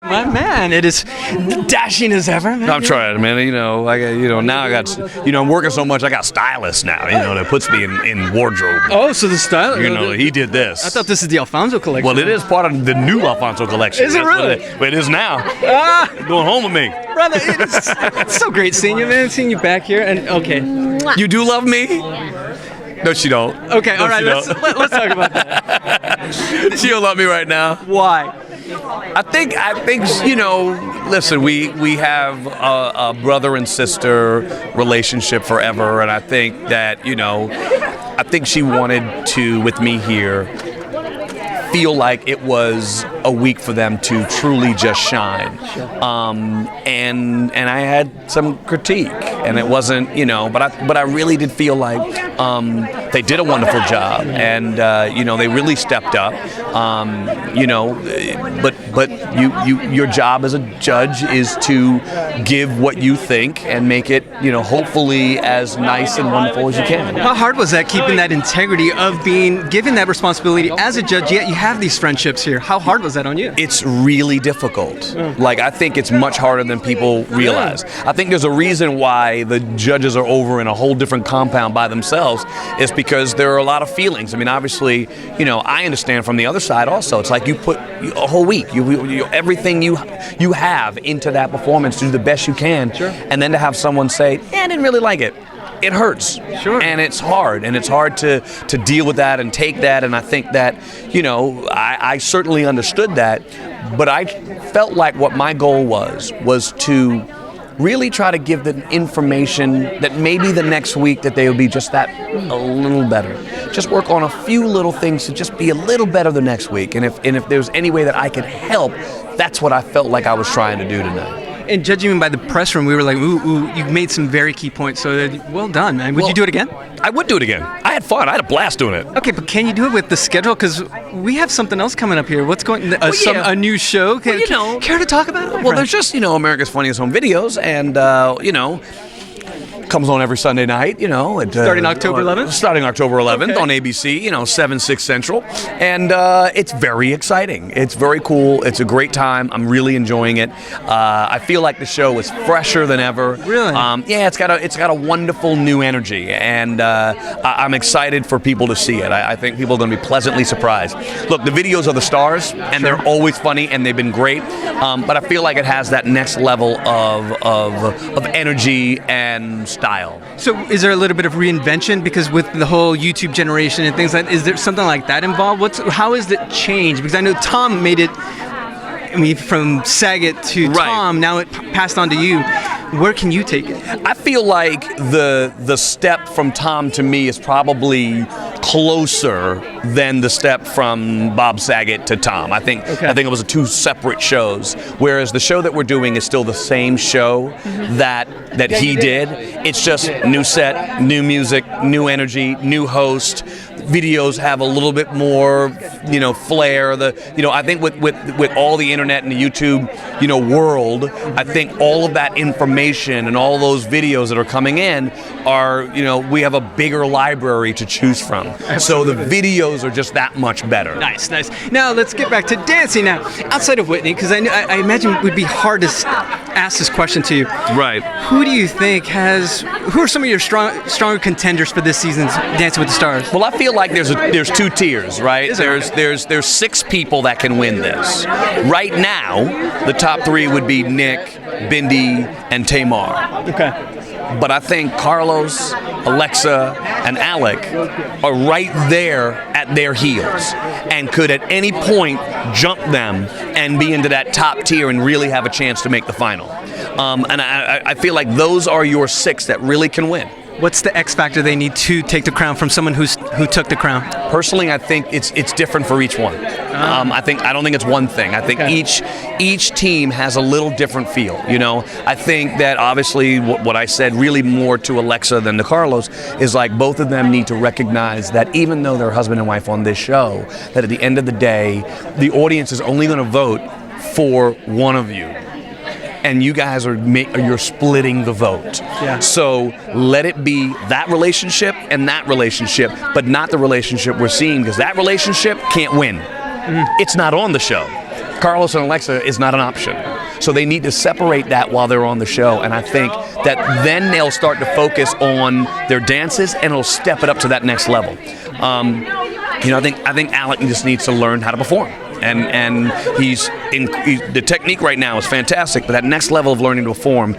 My man, it is dashing as ever, man. I'm trying, man. Now I got, I'm working so much, I got stylists now, that puts me in wardrobe. Oh, so the stylist. He did this. I thought this is the Alfonso collection. Well, it is part of the new Alfonso collection. Is it really? It is now. Going home with me. Brother, it's so great seeing you, man. Seeing you back here. And okay. You do love me? No, she don't. Okay, all right, let's talk about that. She don't love me right now. Why? I think listen, we have a brother and sister relationship forever, and I think that, I think she wanted to, with me here, feel like it was a week for them to truly just shine. And I had some critique, and it wasn't, but I really did feel like they did a wonderful job, and they really stepped up. But your job as a judge is to give what you think and make it, hopefully as nice and wonderful as you can. How hard was that, keeping that integrity of being given that responsibility as a judge, yet you have these friendships here? How hard was that on you? It's really difficult. Like, I think it's much harder than people realize. I think there's a reason why the judges are over in a whole different compound by themselves, is because there are a lot of feelings. I mean, obviously, I understand from the other side also. It's like you put a whole week, everything you have into that performance to do the best you can, and then to have someone say, I didn't really like it. It hurts. Sure. And it's hard. And it's hard to deal with that and take that. And I think that, I certainly understood that. But I felt like what my goal was to really try to give them information that maybe the next week that they would be just that a little better. Just work on a few little things to just be a little better the next week. And if there's any way that I could help, that's what I felt like I was trying to do tonight. And judging by the press room, we were like, ooh, you made some very key points. So well done, man. Would you do it again? I would do it again. I had fun. I had a blast doing it. Okay, but can you do it with the schedule? Because we have something else coming up here. What's going? A new show. Care to talk about it? Well, there's just America's Funniest Home Videos, and comes on every Sunday night, starting October 11th? Starting October 11th on ABC, 7, 6 Central. And it's very exciting. It's very cool. It's a great time. I'm really enjoying it. I feel like the show is fresher than ever. Really? Yeah, it's got a wonderful new energy, and I'm excited for people to see it. I think people are going to be pleasantly surprised. Look, the videos are the stars, and they're always funny, and they've been great. But I feel like it has that next level of energy and style. So is there a little bit of reinvention, because with the whole YouTube generation and things like that, is there something like that involved? How is it changed? Because I know Tom made it, from Saget to Tom, now it passed on to you. Where can you take it? I feel like the step from Tom to me is probably closer than the step from Bob Saget to Tom. I think it was two separate shows, whereas the show that we're doing is still the same show that he did. It's just new set, new music, new energy, new host. Videos have a little bit more, flair. I think with all the internet and the YouTube, world, I think all of that information and all those videos that are coming in are, we have a bigger library to choose from. Absolutely. So the videos are just that much better. Nice. Now let's get back to dancing now. Outside of Whitney, because I imagine it would be hard to ask this question to you. Right. Who do you think who are some of your stronger contenders for this season's Dancing with the Stars? Well, I feel like there's two tiers, right? There's 6 people that can win this. Right now, the top 3 would be Nick, Bindi, and Tamar. Okay. But I think Carlos, Alexa, and Alec are right there at their heels and could at any point jump them and be into that top tier and really have a chance to make the final. And I feel like those are your 6 that really can win. What's the X factor they need to take the crown from someone who took the crown? Personally, I think it's different for each one. I don't think it's one thing. I think each team has a little different feel. I think that obviously what I said really more to Alexa than to Carlos is like both of them need to recognize that even though they're husband and wife on this show, that at the end of the day, the audience is only going to vote for one of you. And you guys you're splitting the vote. Yeah. So let it be that relationship and that relationship, but not the relationship we're seeing, because that relationship can't win. It's not on the show. Carlos and Alexa is not an option. So they need to separate that while they're on the show, and I think that then they'll start to focus on their dances, and it'll step it up to that next level. I think Alec just needs to learn how to perform, and the technique right now is fantastic, but that next level of learning to perform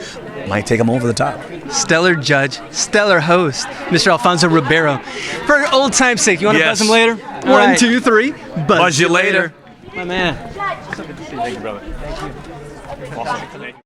might take him over the top. Stellar judge, stellar host, Mr. Alfonso Ribeiro. For old time's sake, you want to buzz him later? All One, right. 2, 3. Buzz you later. My man. Thank you, brother. Thank you. Awesome.